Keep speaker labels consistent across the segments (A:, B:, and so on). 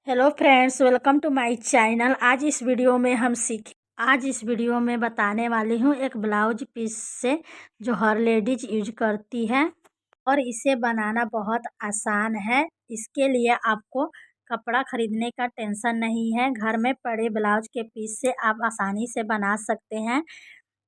A: Hello friends, welcome to my channel. आज इस video में बताने वाली हूँ एक ब्लाउज पीस से जो हर लेडीज यूज करती है और इसे बनाना बहुत आसान है। इसके लिए आपको कपड़ा खरीदने का टेंशन नहीं है। घर में पड़े ब्लाउज के पीस से आप आसानी से बना सकते हैं।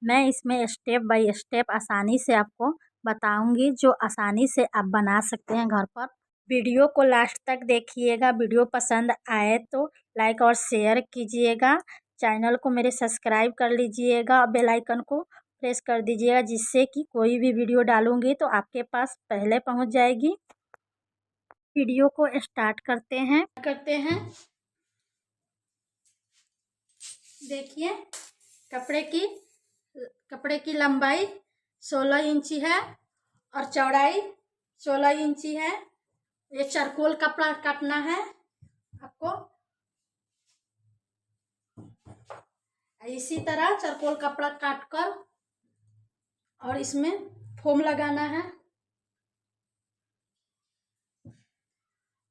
A: मैं इसमें स्टेप बाय स्टेप आसानी से आपको बताऊंगी जो आसानी से आप बना सकते हैं घर पर। वीडियो को लास्ट तक देखिएगा। वीडियो पसंद आए तो लाइक और शेयर कीजिएगा। चैनल को मेरे सब्सक्राइब कर लीजिएगा और बेल आइकन को प्रेस कर दीजिएगा, जिससे कि कोई भी वीडियो डालूंगी तो आपके पास पहले पहुंच जाएगी। वीडियो को स्टार्ट करते हैं। देखिए, कपड़े की लंबाई 16 इंची है और चौड़ाई 16 इंची है। ये चारकोल कपड़ा काटना है आपको। इसी तरह चारकोल कपड़ा काटकर और इसमें फोम लगाना है।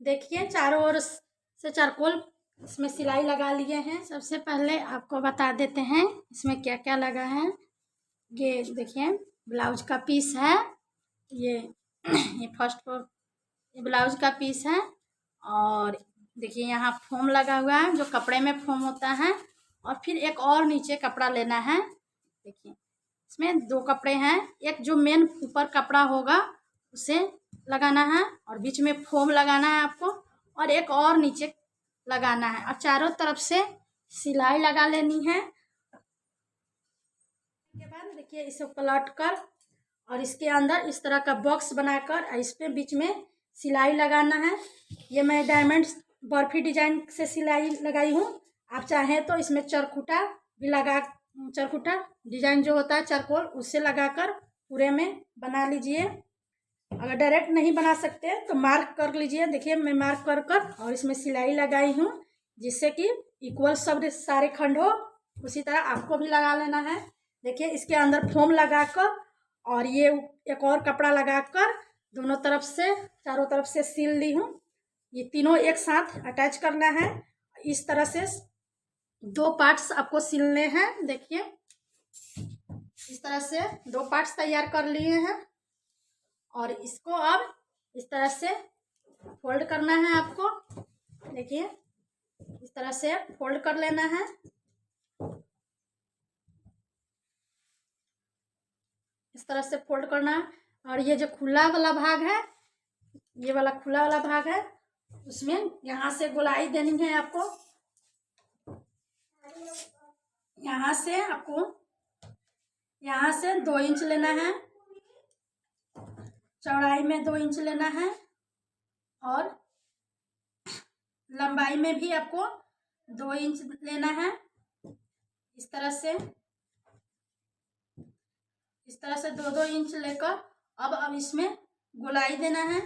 A: देखिए, चारों ओर से चारकोल इसमें सिलाई लगा लिए हैं। सबसे पहले आपको बता देते हैं इसमें क्या क्या लगा है। ये देखिए, ब्लाउज का पीस है। ये ये ब्लाउज का पीस है। और देखिए, यहाँ फोम लगा हुआ है जो कपड़े में फोम होता है। और फिर एक और नीचे कपड़ा लेना है। देखिए, इसमें दो कपड़े हैं। एक जो मेन ऊपर कपड़ा होगा उसे लगाना है और बीच में फोम लगाना है आपको, और एक और नीचे लगाना है और चारों तरफ से सिलाई लगा लेनी है। के बाद देखिए, इसे पलट कर और इसके अंदर इस तरह का बॉक्स बनाकर इस पे बीच में सिलाई लगाना है। ये मैं डायमंड बर्फी डिजाइन से सिलाई लगाई हूँ। आप चाहें तो इसमें चरखुटा भी चरखुटा डिजाइन जो होता है चारकोल, उससे लगाकर पूरे में बना लीजिए। अगर डायरेक्ट नहीं बना सकते तो मार्क कर लीजिए। देखिए, मैं मार्क कर और इसमें सिलाई लगाई हूँ, जिससे कि इक्वल सब सारे खंड हो। उसी तरह आपको भी लगा लेना है। देखिए, इसके अंदर फोम लगाकर और ये एक और कपड़ा लगाकर दोनों तरफ से चारों तरफ से सिल ली हूँ। ये तीनों एक साथ अटैच करना है। इस तरह से दो पार्ट्स आपको सिलने हैं। देखिए, इस तरह से दो पार्ट्स तैयार कर लिए हैं और इसको अब इस तरह से फोल्ड करना है आपको। देखिए, इस तरह से फोल्ड कर लेना है। इस तरह से फोल्ड करना है। और ये जो खुला वाला भाग है, ये वाला खुला वाला भाग है, उसमें यहाँ से गोलाई देनी है आपको। यहाँ से आपको 2 इंच लेना है, चौड़ाई में 2 इंच लेना है और लंबाई में भी आपको 2 इंच लेना है। इस तरह से 2-2 इंच लेकर अब इसमें गोलाई देना है।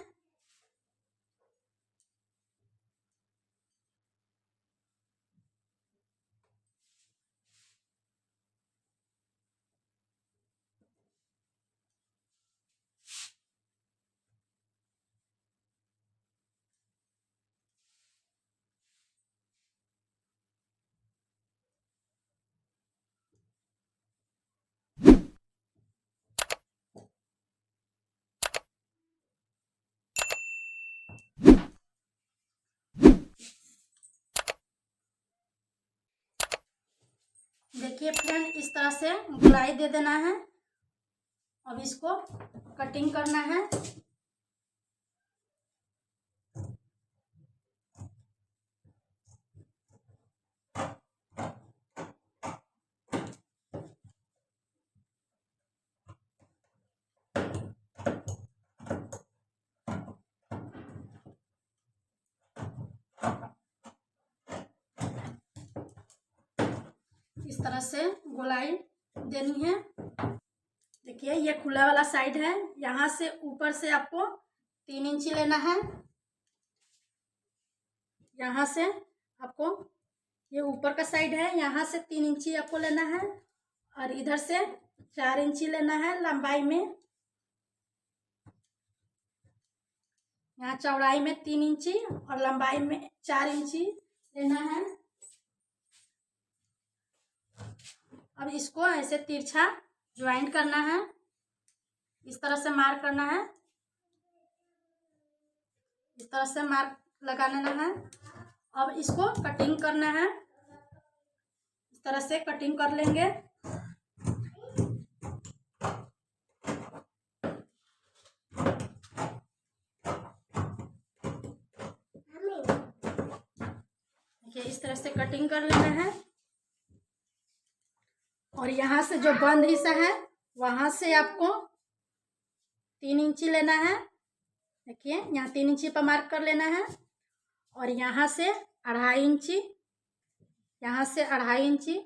A: देखिए फ्रेंड, इस तरह से गोलाई दे देना है। अब इसको कटिंग करना है। इस तरह से गोलाई देनी है। देखिए, ये खुला वाला साइड है। यहाँ से ऊपर से आपको 3 इंची लेना है। यहाँ से आपको, ये ऊपर का साइड है, यहाँ से 3 इंची आपको लेना है और इधर से 4 इंची लेना है लंबाई में। यहाँ चौड़ाई में 3 इंची और लंबाई में 4 इंची लेना है। अब इसको ऐसे तिरछा ज्वाइंट करना है, इस तरह से मार्क करना है, इस तरह से मार्क लगा लेना है। अब इसको कटिंग करना है, इस तरह से कटिंग कर लेंगे। देखिए इस तरह से कटिंग कर लेना है। और यहाँ से जो बंद हिस्सा है वहाँ से आपको 3 इंची लेना है। देखिए यहाँ 3 इंची पर मार्क कर लेना है। और यहाँ से 2.5 इंची, यहाँ से 2.5 इंची।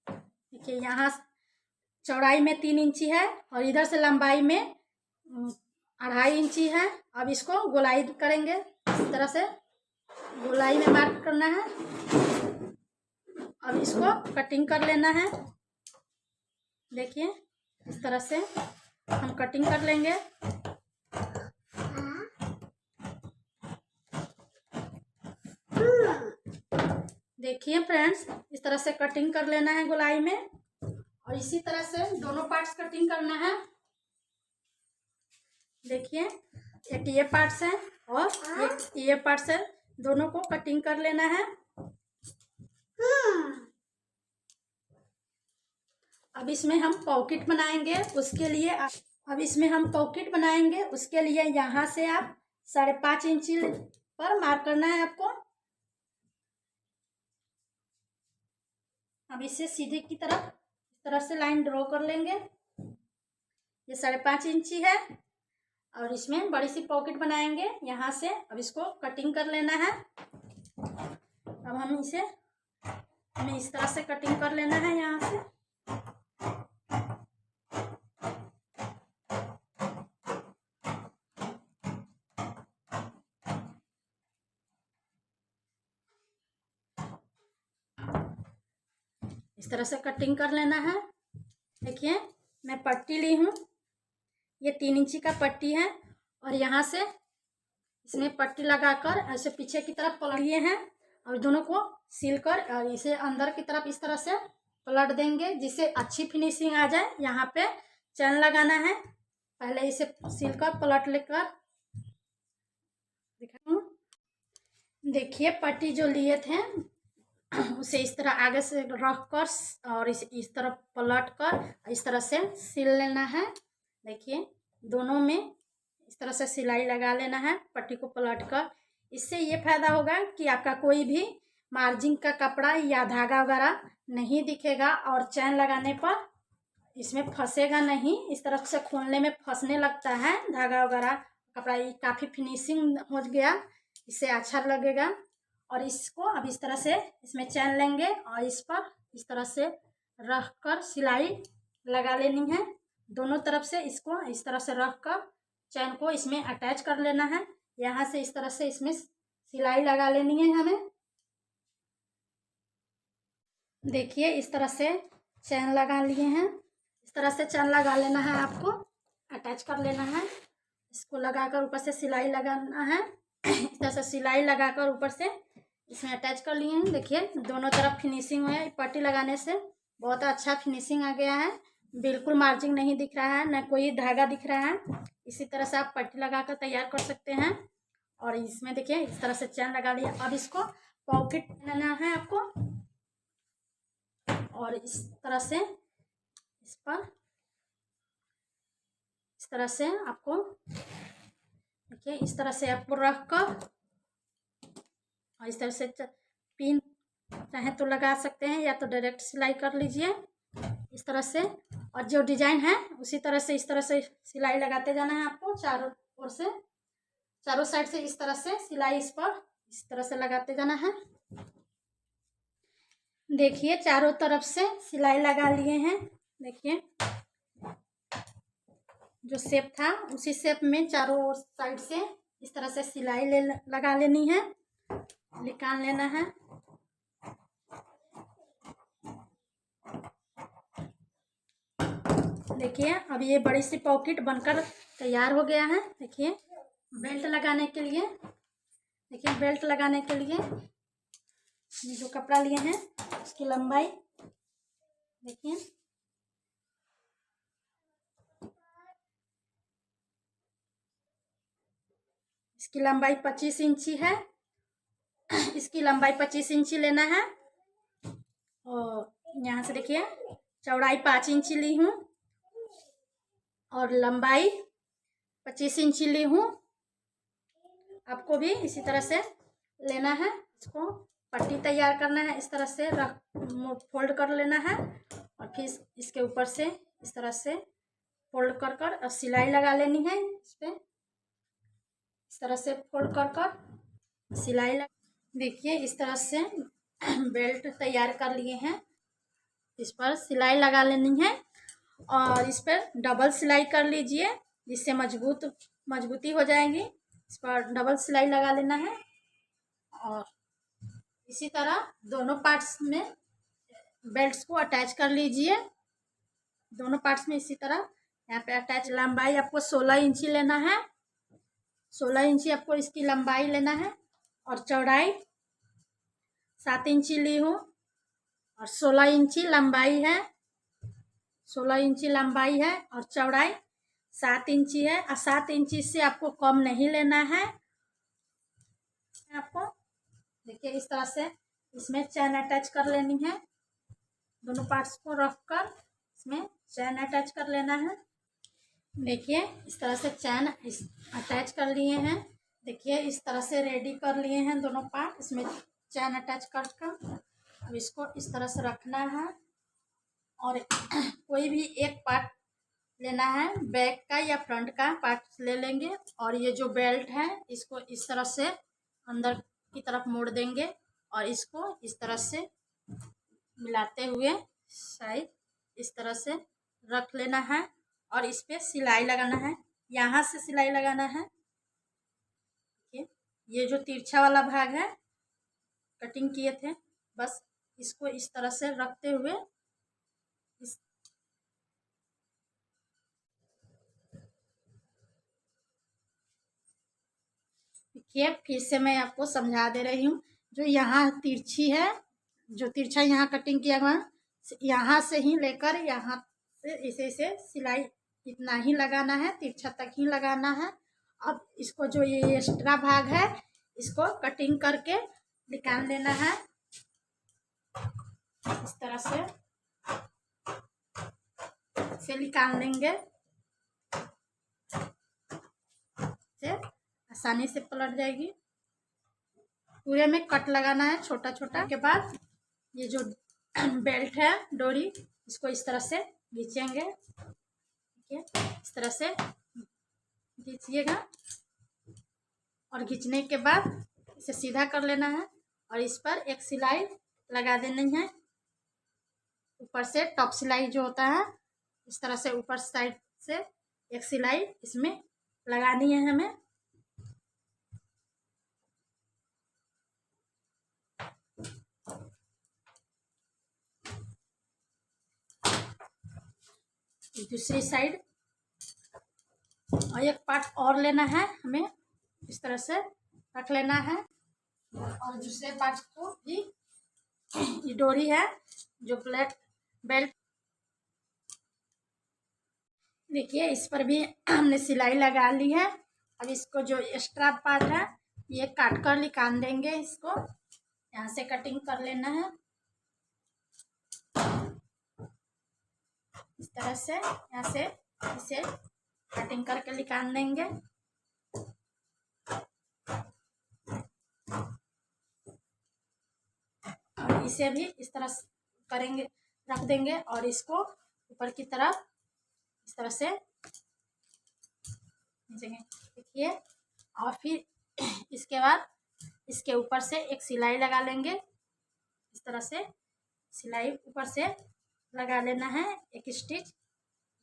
A: देखिए यहाँ चौड़ाई में 3 इंची है और इधर से लंबाई में 2.5 इंची है। अब इसको गोलाई करेंगे, इस तरह से गोलाई में मार्क करना है। अब इसको कटिंग कर लेना है। देखिए इस तरह से हम कटिंग कर लेंगे। देखिए फ्रेंड्स, इस तरह से कटिंग कर लेना है गोलाई में। और इसी तरह से दोनों पार्ट्स कटिंग करना है। देखिए एक ये पार्ट्स है और एक ये पार्ट्स है, दोनों को कटिंग कर लेना है। अब इसमें हम पॉकेट बनाएंगे, उसके लिए यहाँ से आप 5.5 इंची पर मार्क करना है आपको। अब इसे सीधे की तरफ इस तरह से लाइन ड्रॉ कर लेंगे। ये 5.5 इंची है और इसमें बड़ी सी पॉकेट बनाएंगे यहाँ से। अब इसको कटिंग कर लेना है। अब हमें इस तरह से कटिंग कर लेना है यहाँ से। इस तरह से कटिंग कर लेना है। देखिए मैं पट्टी ली हूँ, ये 3 इंची का पट्टी है और यहाँ से इसमें पट्टी लगाकर ऐसे पीछे की तरफ पलट लिए हैं और दोनों को सिलकर और इसे अंदर की तरफ इस तरह से पलट देंगे, जिससे अच्छी फिनिशिंग आ जाए। यहाँ पे चैन लगाना है, पहले इसे सिलकर पलट लेकर दिखाऊं। देखिए पट्टी जो लिए थे उसे इस तरह आगे से रख कर और इस तरफ पलट कर इस तरह से सिल लेना है। देखिए दोनों में इस तरह से सिलाई लगा लेना है पट्टी को पलट कर। इससे ये फायदा होगा कि आपका कोई भी मार्जिन का कपड़ा या धागा वगैरह नहीं दिखेगा और चैन लगाने पर इसमें फंसेगा नहीं। इस तरफ से खोलने में फंसने लगता है धागा वगैरह, कपड़ा काफ़ी फिनिशिंग हो गया, इससे अच्छा लगेगा। और इसको अब इस तरह से इसमें चैन लेंगे और इस पर इस तरह से रख कर सिलाई लगा लेनी है। दोनों तरफ से इसको इस तरह से रख कर चैन को इसमें अटैच कर लेना है। यहाँ से इस तरह से इसमें सिलाई लगा लेनी है हमें। देखिए इस तरह से चैन लगा लिए हैं, इस तरह से चैन लगा लेना है, आपको अटैच कर लेना है। इसको लगाकर ऊपर से सिलाई लगाना है। इस तरह से सिलाई लगाकर ऊपर से इसमें अटैच कर लिए हैं। देखिए दोनों तरफ फिनिशिंग है, पट्टी लगाने से बहुत अच्छा फिनिशिंग आ गया है। बिल्कुल मार्जिन नहीं दिख रहा है, न कोई धागा दिख रहा है। इसी तरह से आप पट्टी लगाकर तैयार कर सकते हैं। और इसमें देखिए इस तरह से चैन लगा लिया। अब इसको पॉकेट बनाना है आपको और इस तरह से इस पर इस तरह से आपको देखिए इस तरह से आपको रख कर और इस तरह से पिन चाहे तो लगा सकते हैं या तो डायरेक्ट सिलाई कर लीजिए इस तरह से। और जो डिजाइन है उसी तरह से इस तरह से सिलाई लगाते जाना है आपको। चारों ओर से चारों साइड से इस तरह से सिलाई इस पर इस तरह से लगाते जाना है। देखिए चारों तरफ से सिलाई लगा लिए हैं। देखिए जो शेप था उसी शेप में चारों साइड से इस तरह से सिलाई लगा लेनी है, निकाल लेना है। देखिए अब ये बड़ी सी पॉकेट बनकर तैयार हो गया है। देखिए बेल्ट लगाने के लिए, देखिए बेल्ट लगाने के लिए ये जो कपड़ा लिए हैं उसकी लंबाई देखिए, इसकी लंबाई 25 इंची है। इसकी लंबाई 25 इंची लेना है। और यहाँ से देखिए चौड़ाई 5 इंची ली हूँ और लंबाई 25 इंची ली हूँ। आपको भी इसी तरह से लेना है। इसको पट्टी तैयार करना है, इस तरह से रख फोल्ड कर लेना है और फिर इसके ऊपर से इस तरह से फोल्ड कर कर और सिलाई लगा लेनी है। इस पर इस तरह से फोल्ड कर कर सिलाई लगा। देखिए इस तरह से बेल्ट तैयार कर लिए हैं। इस पर सिलाई लगा लेनी है और इस पर डबल सिलाई कर लीजिए जिससे मजबूती हो जाएगी। इस पर डबल सिलाई लगा लेना है और इसी तरह दोनों पार्ट्स में बेल्ट्स को अटैच कर लीजिए। दोनों पार्ट्स में इसी तरह यहाँ पे अटैच। लंबाई आपको 16 इंची लेना है। 16 इंची आपको इसकी लंबाई लेना है और चौड़ाई 7 इंची ली हूँ और 16 इंची लंबाई है। 16 इंची लंबाई है और चौड़ाई 7 इंची है और 7 इंची से आपको कम नहीं लेना है। आपको देखिए इस तरह से इसमें चैन अटैच कर लेनी है। दोनों पार्ट्स को रख कर इसमें चैन अटैच कर लेना है। देखिए इस तरह से चैन अटैच कर लिए हैं। देखिए इस तरह से रेडी कर लिए हैं दोनों पार्ट। इसमें चैन अटैच कर अब इसको इस तरह से रखना है और कोई भी एक पार्ट लेना है, बैक का या फ्रंट का पार्ट ले लेंगे और ये जो बेल्ट है इसको इस तरह से अंदर की तरफ मोड़ देंगे और इसको इस तरह से मिलाते हुए साइड इस तरह से रख लेना है और इस पे सिलाई लगाना है। यहाँ से सिलाई लगाना है। ये जो तिरछा वाला भाग है कटिंग किए थे, बस इसको इस तरह से रखते हुए इस देखिए फिर से मैं आपको समझा दे रही हूँ। जो यहाँ तिरछी है, जो तिरछा यहाँ कटिंग किया हुआ यहाँ से ही लेकर यहाँ से इसे सिलाई इतना ही लगाना है, तिरछा तक ही लगाना है। अब इसको जो ये एक्स्ट्रा भाग है इसको कटिंग करके निकाल लेना है। इस तरह से इसे निकाल लेंगे। से आसानी से पलट जाएगी। पूरे में कट लगाना है छोटा छोटा। के बाद ये जो बेल्ट है डोरी इसको इस तरह से खींचेंगे। ठीक है, इस तरह से खींचिएगा और खींचने के बाद इसे सीधा कर लेना है और इस पर एक सिलाई लगा देनी है। ऊपर से टॉप सिलाई जो होता है इस तरह से ऊपर साइड से एक सिलाई इसमें लगानी है हमें। दूसरी साइड और एक पार्ट और लेना है हमें, इस तरह से रख लेना है और दूसरे पार्ट को भी ये डोरी है जो ब्लैक बेल्ट। देखिए इस पर भी हमने सिलाई लगा ली है। अब इसको जो एक्स्ट्रा पार्ट है ये काट कर निकाल देंगे। इसको यहाँ से कटिंग कर लेना है इस तरह से। यहाँ से इसे कटिंग करके निकाल देंगे। और इसे भी इस तरह करेंगे, रख देंगे और इसको ऊपर की तरफ इस तरह से देखिए। और फिर इसके बाद इसके ऊपर से एक सिलाई लगा लेंगे। इस तरह से सिलाई ऊपर से लगा लेना है, एक स्टिच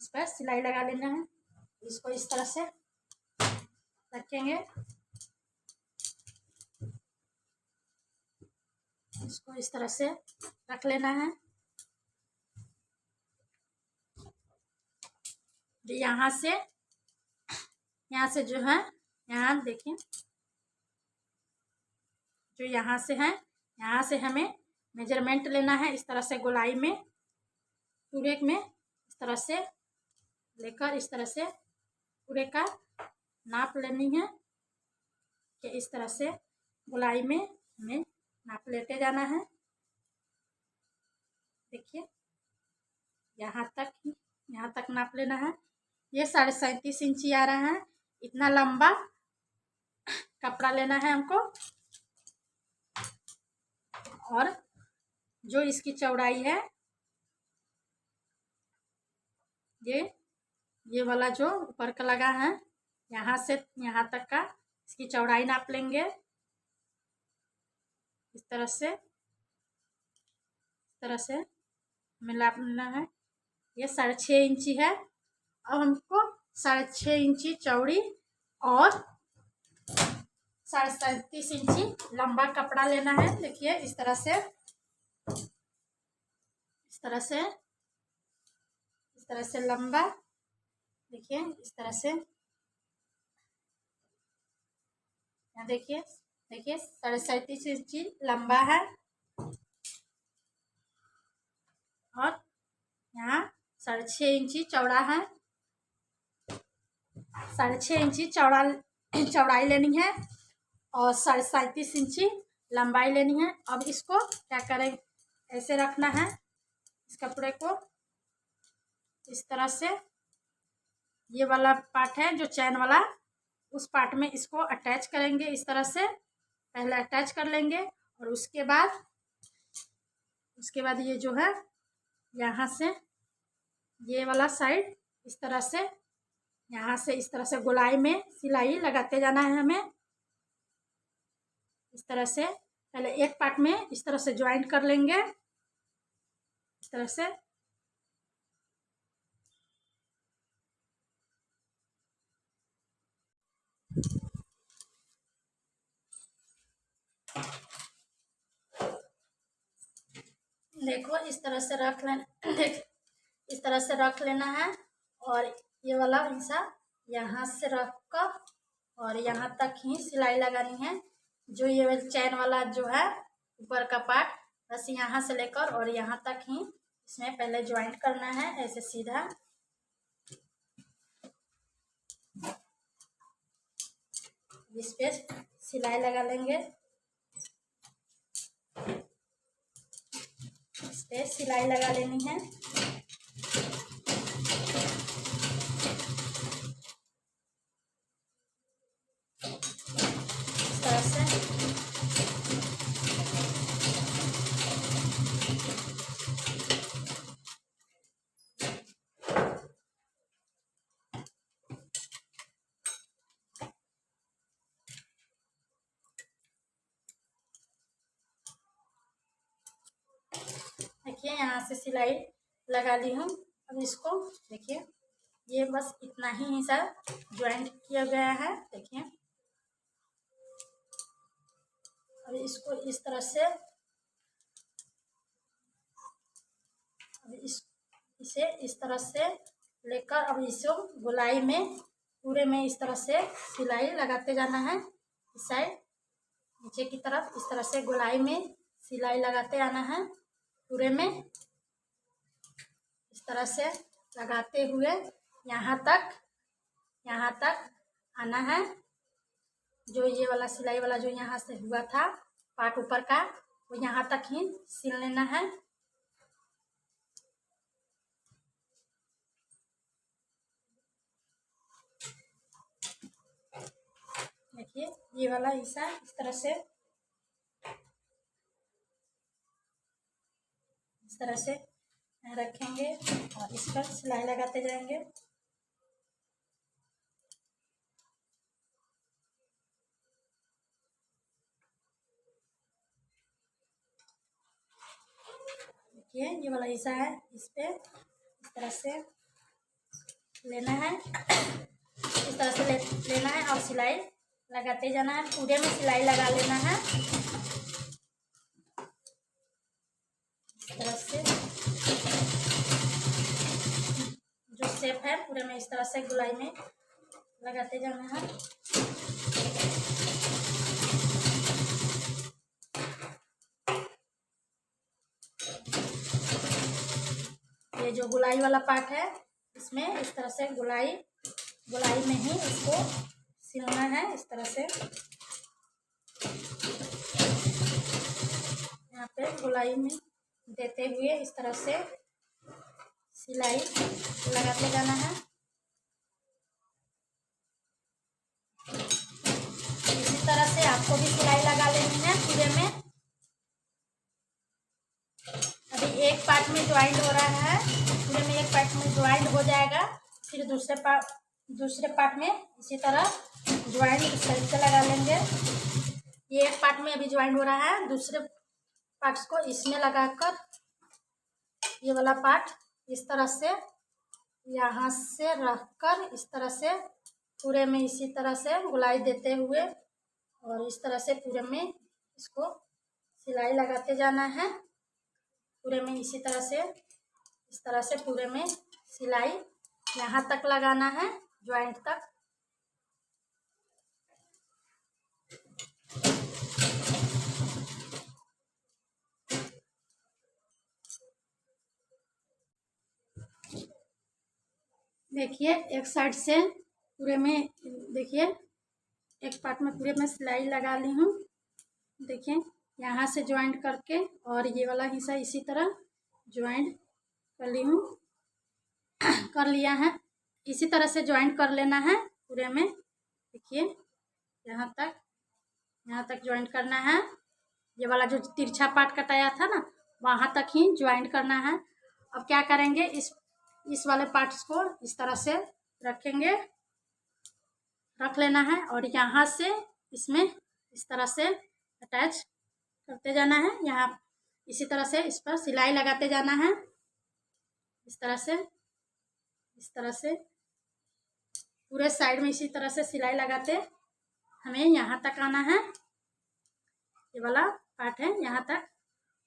A: इस पर सिलाई लगा लेना है। इसको इस तरह से रखेंगे। इसको इस तरह से रख लेना है। जो यहाँ से जो है, यहाँ देखिए, जो यहाँ से है, यहाँ से हमें मेजरमेंट लेना है। इस तरह से गोलाई में पूरे में इस तरह से लेकर इस तरह से पूरे का नाप लेनी है कि इस तरह से गोलाई में हमें नाप लेते जाना है। देखिए यहाँ तक नाप लेना है। ये 37.5 इंची आ रहा है। इतना लंबा कपड़ा लेना है हमको। और जो इसकी चौड़ाई है, ये वाला जो ऊपर का लगा है, यहाँ से यहाँ तक का इसकी चौड़ाई नाप लेंगे। इस तरह से हमें नाप लेना है। ये 6.5 इंची है। अब हमको 6.5 इंची चौड़ी और 37.5 इंची लंबा कपड़ा लेना है। देखिए इस तरह से लंबा, देखिए इस तरह से, यहाँ देखिए 37.5 इंची लंबा है और यहाँ 6.5 इंची चौड़ा है। 6.5 इंची चौड़ाई लेनी है और 37.5 इंची लंबाई लेनी है। अब इसको क्या करें, ऐसे रखना है इस कपड़े को। इस तरह से ये वाला पार्ट है जो चैन वाला, उस पार्ट में इसको अटैच करेंगे। इस तरह से पहले अटैच कर लेंगे और उसके बाद ये जो है, यहाँ से ये वाला साइड इस तरह से, यहाँ से इस तरह से गोलाई में सिलाई लगाते जाना है हमें। इस तरह से पहले एक पार्ट में इस तरह से ज्वाइंट कर लेंगे। इस तरह से देखो, इस तरह से रख लेना। इस तरह से रख लेना है और ये वाला हिस्सा यहाँ से रख कर और यहाँ तक ही सिलाई लगानी है। जो ये चैन वाला जो है ऊपर का पार्ट, बस यहाँ से लेकर और यहाँ तक ही इसमें पहले ज्वाइंट करना है। ऐसे सीधा इस पे सिलाई लगा लेंगे। इस पे सिलाई लगा लेनी है। इस तरह से देखिए, यहाँ से सिलाई लगा ली हूँ। अब इसको देखिए, ये बस इतना ही हिस्सा ज्वाइंट किया गया है। देखिए, अब इसको इस तरह से, इसे इस तरह से लेकर अब इसको गोलाई में पूरे में इस तरह से सिलाई लगाते जाना है। इस साइड नीचे की तरफ इस तरह से गोलाई में सिलाई लगाते आना है पूरे में। इस तरह से लगाते हुए यहाँ तक आना है। जो ये वाला सिलाई वाला जो यहाँ से हुआ था पार्ट ऊपर का, वो यहाँ तक ही सिल लेना है। देखिए, ये वाला हिस्सा इस तरह से रखेंगे और इस पर सिलाई लगाते जाएंगे। देखिए, ये वाला हिस्सा है, इस पे इस तरह से लेना है। इस तरह से लेना है और सिलाई लगाते जाना है। पूरे में सिलाई लगा लेना है। इस तरह से जो शेप है पूरे में इस तरह से गोलाई में लगाते जाना है। ये जो गोलाई वाला पार्ट है इसमें इस तरह से गोलाई में ही इसको सिलना है। इस तरह से यहाँ पे गोलाई में देते हुए इस तरह से सिलाई लगाते जाना है। इसी तरह से आपको भी सिलाई लगा लेनी है पूरे में। अभी एक पार्ट में ज्वाइंट हो रहा है, पूरे में एक पार्ट में ज्वाइंट हो जाएगा, फिर दूसरे पार्ट में इसी तरह ज्वाइंट इस साइड से लगा लेंगे। ये एक पार्ट में अभी ज्वाइंट हो रहा है, दूसरे पार्ट्स को इसमें लगाकर ये वाला पार्ट इस तरह से यहाँ से रखकर इस तरह से पूरे में इसी तरह से गोलाई देते हुए और इस तरह से पूरे में इसको सिलाई लगाते जाना है। पूरे में इसी तरह से इस तरह से पूरे में सिलाई यहाँ तक लगाना है, ज्वाइंट तक। देखिए एक साइड से पूरे में, देखिए एक पार्ट में पूरे में सिलाई लगा ली हूँ। देखिए यहाँ से ज्वाइंट करके और ये वाला हिस्सा इसी तरह ज्वाइंट कर ली हूँ, कर लिया है। इसी तरह से ज्वाइंट कर लेना है पूरे में। देखिए यहाँ तक ज्वाइंट करना है। ये वाला जो तिरछा पार्ट कटाया था ना, वहाँ तक ही ज्वाइंट करना है। अब क्या करेंगे, इस वाले पार्ट्स को इस तरह से रखेंगे, रख लेना है और यहाँ से इसमें इस तरह से अटैच करते जाना है। यहाँ इसी तरह से इस पर सिलाई लगाते जाना है। इस तरह से पूरे साइड में इसी तरह से सिलाई लगाते हमें यहाँ तक आना है। ये वाला पार्ट है यहाँ तक,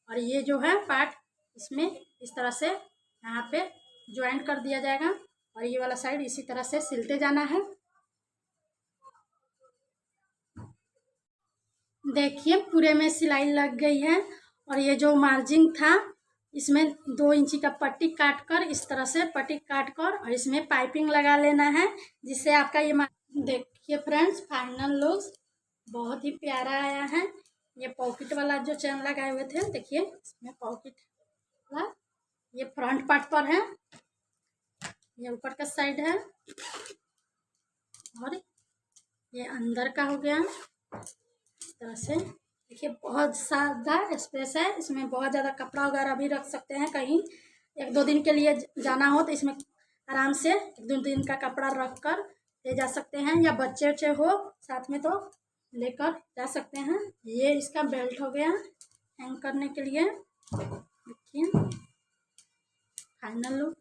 A: और ये जो है पार्ट इसमें इस तरह से यहाँ पे ज्वाइंट कर दिया जाएगा और ये वाला साइड इसी तरह से सिलते जाना है। देखिए पूरे में सिलाई लग गई है और ये जो मार्जिन था इसमें 2 इंची का पट्टी काटकर इस तरह से पट्टी काटकर और इसमें पाइपिंग लगा लेना है, जिससे आपका ये देखिए फ्रेंड्स फाइनल लुक बहुत ही प्यारा आया है। ये पॉकेट वाला जो चैन लगाए हुए थे, देखिए इसमें पॉकेट वाला ये फ्रंट पार्ट पर है, ये ऊपर का साइड है और ये अंदर का हो गया। इस तरह से देखिए बहुत ज़्यादा स्पेस है, इसमें बहुत ज़्यादा कपड़ा वगैरह भी रख सकते हैं। कहीं 1-2 दिन के लिए जाना हो तो इसमें आराम से 1-2 दिन का कपड़ा रख कर ले जा सकते हैं, या बच्चे उच्चे हो साथ में तो लेकर जा सकते हैं। ये इसका बेल्ट हो गया हैंग करने के लिए। देखिए फाइनल लुक।